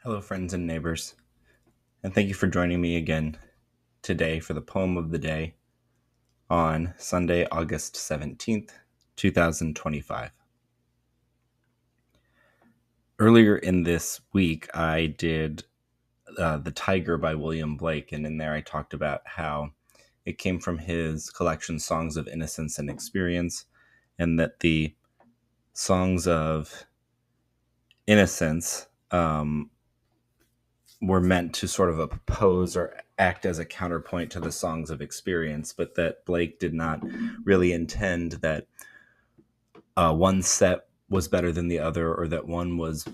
Hello, friends and neighbors, and thank you for joining me again today for the poem of the day on Sunday, August 17th, 2025. Earlier in this week, I did The Tiger by William Blake, and in there I talked about how it came from his collection Songs of Innocence and Experience, and that the Songs of Innocence were meant to sort of oppose or act as a counterpoint to the songs of experience, but that Blake did not really intend that one set was better than the other or that one was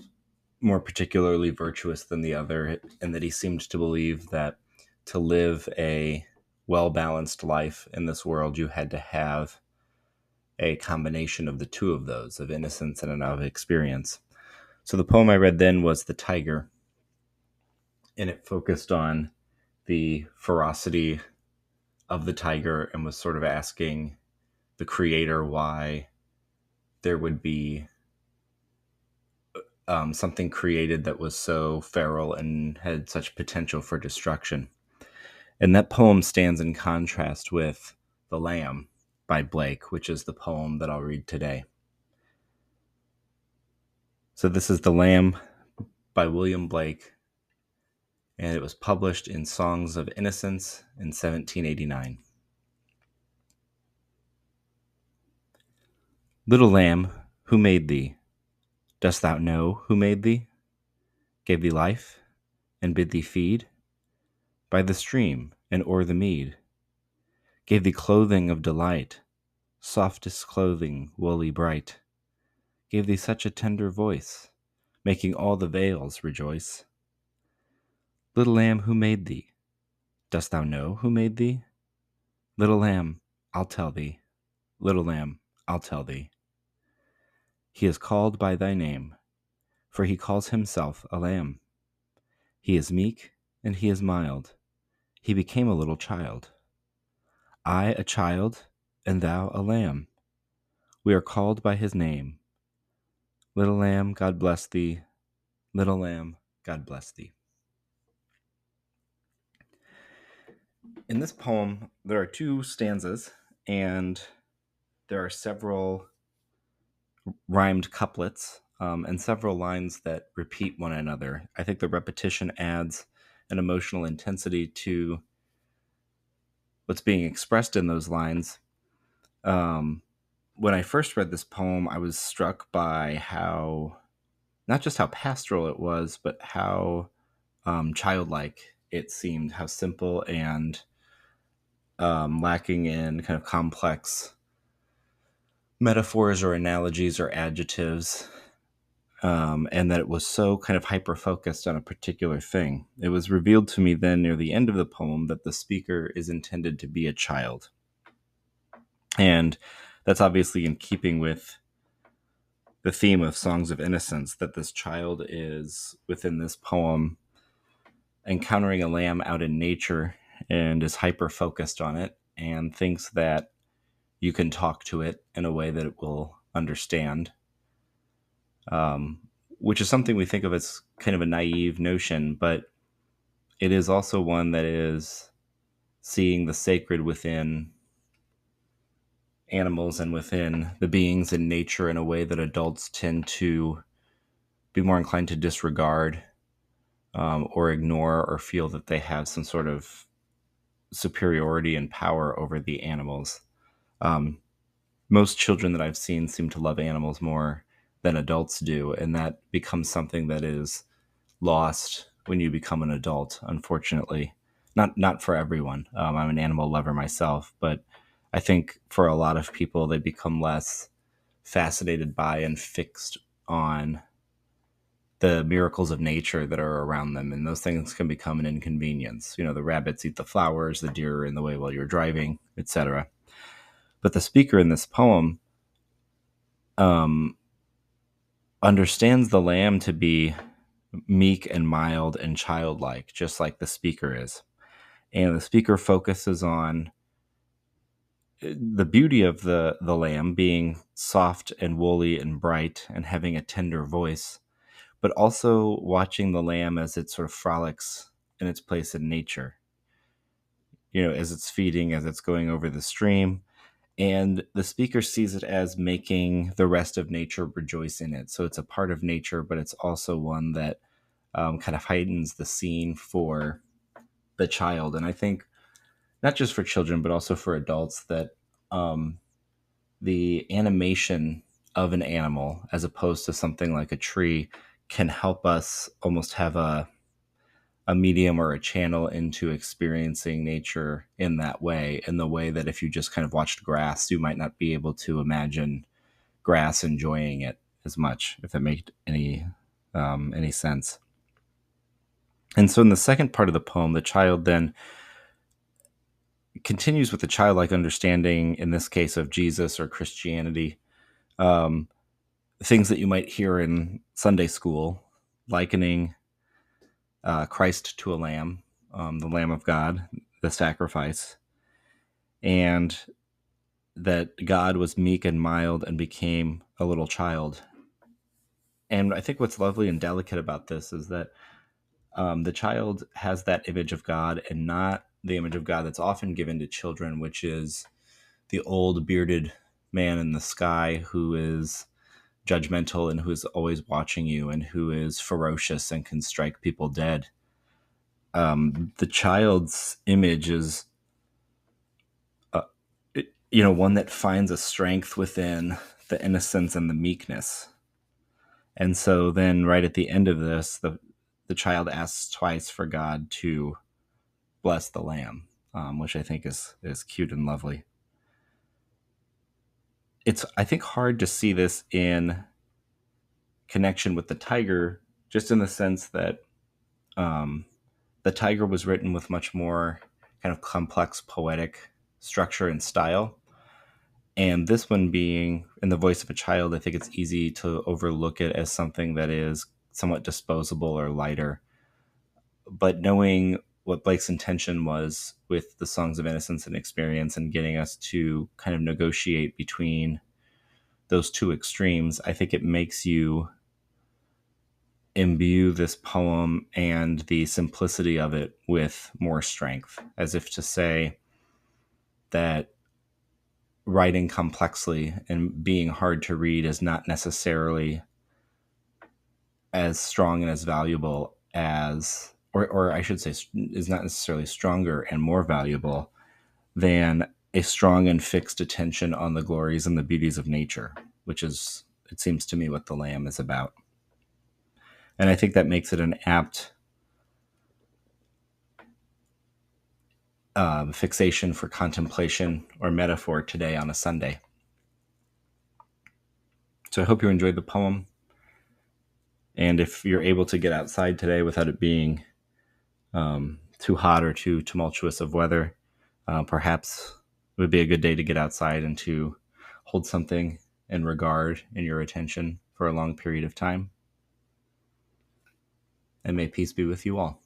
more particularly virtuous than the other, and that he seemed to believe that to live a well-balanced life in this world, you had to have a combination of the two of those, of innocence and of experience. So the poem I read then was The Tiger, and it focused on the ferocity of the tiger and was sort of asking the creator why there would be something created that was so feral and had such potential for destruction. And that poem stands in contrast with The Lamb by Blake, which is the poem that I'll read today. So this is The Lamb by William Blake, and it was published in Songs of Innocence in 1789. Little lamb, who made thee? Dost thou know who made thee? Gave thee life, and bid thee feed by the stream and o'er the mead? Gave thee clothing of delight, softest clothing, woolly bright? Gave thee such a tender voice, making all the vales rejoice? Little lamb, who made thee? Dost thou know who made thee? Little lamb, I'll tell thee. Little lamb, I'll tell thee. He is called by thy name, for he calls himself a lamb. He is meek, and he is mild. He became a little child. I a child, and thou a lamb. We are called by his name. Little lamb, God bless thee. Little lamb, God bless thee. In this poem, there are two stanzas, and there are several rhymed couplets and several lines that repeat one another. I think the repetition adds an emotional intensity to what's being expressed in those lines. When I first read this poem, I was struck by how, not just how pastoral it was, but how childlike it seemed, how simple and lacking in kind of complex metaphors or analogies or adjectives, and that it was so kind of hyper-focused on a particular thing. It was revealed to me then near the end of the poem that the speaker is intended to be a child. And that's obviously in keeping with the theme of Songs of Innocence, that this child is, within this poem, encountering a lamb out in nature and is hyper-focused on it and thinks that you can talk to it in a way that it will understand, which is something we think of as kind of a naive notion, but it is also one that is seeing the sacred within animals and within the beings in nature in a way that adults tend to be more inclined to disregard or ignore, or feel that they have some sort of superiority and power over the animals. Most children that I've seen seem to love animals more than adults do, and that becomes something that is lost when you become an adult, unfortunately. Not for everyone. I'm an animal lover myself, but I think for a lot of people, they become less fascinated by and fixed on the miracles of nature that are around them, and those things can become an inconvenience. You know, the rabbits eat the flowers, the deer are in the way while you're driving, etc. But the speaker in this poem understands the lamb to be meek and mild and childlike, just like the speaker is. And the speaker focuses on the beauty of the lamb being soft and woolly and bright and having a tender voice, but also watching the lamb as it sort of frolics in its place in nature, as it's feeding, as it's going over the stream. And the speaker sees it as making the rest of nature rejoice in it. So it's a part of nature, but it's also one that kind of heightens the scene for the child. And I think not just for children, but also for adults, that um, the animation of an animal, as opposed to something like a tree, can help us almost have a medium or a channel into experiencing nature in that way, in the way that if you just kind of watched grass, you might not be able to imagine grass enjoying it as much, if that made any sense. And so in the second part of the poem, the child then continues with the childlike understanding, in this case of Jesus or Christianity, um, things that you might hear in Sunday school, likening Christ to a lamb, the Lamb of God, the sacrifice, and that God was meek and mild and became a little child. And I think what's lovely and delicate about this is that the child has that image of God, and not the image of God that's often given to children, which is the old bearded man in the sky who is judgmental and who is always watching you and who is ferocious and can strike people dead. The child's image is, one that finds a strength within the innocence and the meekness. And so then right at the end of this, the child asks twice for God to bless the lamb, which I think is cute and lovely. It's, I think, hard to see this in connection with the tiger, just in the sense that the tiger was written with much more kind of complex poetic structure and style. And this one being in the voice of a child, I think it's easy to overlook it as something that is somewhat disposable or lighter. But knowing what Blake's intention was with the Songs of Innocence and Experience and getting us to kind of negotiate between those two extremes, I think it makes you imbue this poem and the simplicity of it with more strength, as if to say that writing complexly and being hard to read is not necessarily as strong and as valuable as, or I should say, is not necessarily stronger and more valuable than a strong and fixed attention on the glories and the beauties of nature, which is, it seems to me, what the Lamb is about. And I think that makes it an apt fixation for contemplation or metaphor today on a Sunday. So I hope you enjoyed the poem. And if you're able to get outside today without it being too hot or too tumultuous of weather, perhaps it would be a good day to get outside and to hold something in regard in your attention for a long period of time. And may peace be with you all.